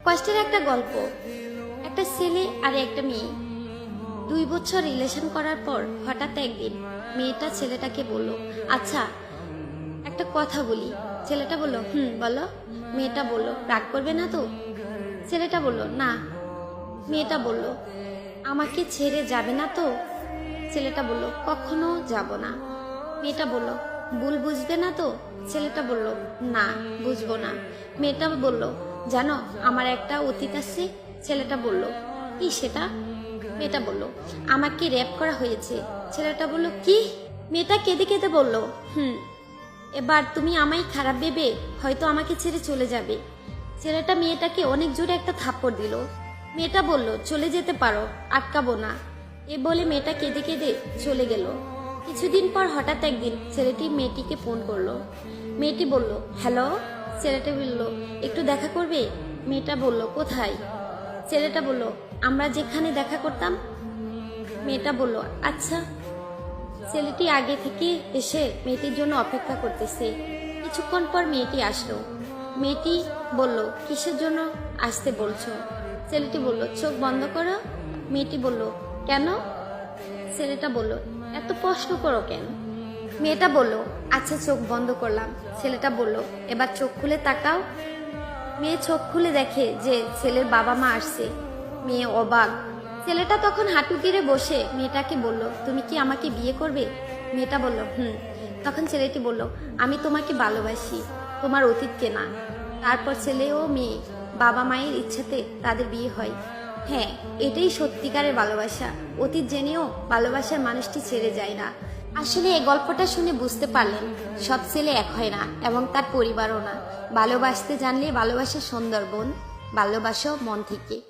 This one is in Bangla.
কষ্টের একটা গল্প। একটা ছেলে আর একটা মেয়ে 2 বছর রিলেশন করার পর হঠাৎ একদিন মেয়েটা ছেলেটাকে বলল, আচ্ছা একটা কথা বলি। ছেলেটা বলল, বলো। মেয়েটা বলল, রাগ করবে না তো? ছেলেটা বলল, না। মেয়েটা বলল, আমাকে ছেড়ে যাবে না তো? ছেলেটা বলল, কখনো যাব না। মেয়েটা বলল, ভুল বুঝবে না তো? ছেলেটা বলল, না, বুঝবো না। মেয়েটা বলল, জানো আমার একটা অতীত আছে। ছেলেটা বলল, কি সেটা? মেয়েটা বলল, আমাকে রেপ করা হয়েছে। ছেলেটা বলল, কি? মেয়েটা কেঁদে কেঁদে বলল, এবার তুমি আমায় খারাপ ভেবে হয়তো আমাকে ছেড়ে চলে যাবে। ছেলেটা মেয়েটাকে অনেক জোরে একটা থাপ্পড় দিল। মেয়েটা বলল, চলে যেতে পারো, আটকাবো না। এ বলে মেয়েটা কেঁদে কেঁদে চলে গেল। কিছুদিন পর হঠাৎ একদিন ছেলেটি মেয়েটিকে ফোন করলো। মেয়েটি বলল, হ্যালো। ছেলেটা বলল, একটু দেখা করবে? মেয়েটা বলল, কোথায়? ছেলেটা বলল, আমরা যেখানে দেখা করতাম। মেয়েটা বলল, আচ্ছা। ছেলেটি আগে থেকে এসে মেয়েটির জন্য অপেক্ষা করতেছে। কিছুক্ষণ পর মেয়েটি আসলো। মেয়েটি বলল, কিসের জন্য আসতে বলছো? ছেলেটি বলল, চোখ বন্ধ করো। মেয়েটি বলল, কেন? ছেলেটা বলল, এত প্রশ্ন করো কেন? মেয়েটা বলল, আচ্ছা চোখ বন্ধ করলাম। ছেলেটা বলল, এবার চোখ খুলে তাকাও। মেয়ে চোখ খুলে দেখে যে ছেলের বাবা মা আসছে। মেয়ে অবাক। ছেলেটা তখন হাঁটু গেড়ে বসে মেয়েটাকে বলল, তুমি কি আমাকে বিয়ে করবে? মেয়েটা বলল, তখন ছেলেটি বলল, আমি তোমাকে ভালোবাসি, তোমার অতীতকে না। তারপর ছেলে ও মেয়ে বাবা মায়ের ইচ্ছাতে তাদের বিয়ে হয়। হ্যাঁ, এটাই সত্যিকারের ভালোবাসা। অতীত জেনেও ভালোবাসার মানুষটি ছেড়ে যায় না। আসলে এই গল্পটা শুনে বুঝতে পারলেন, সব ছেলে এক হয় না এবং তার পরিবারও না। ভালোবাসতে জানলে ভালোবাসা সুন্দরবন। ভালোবাসো মন থেকে।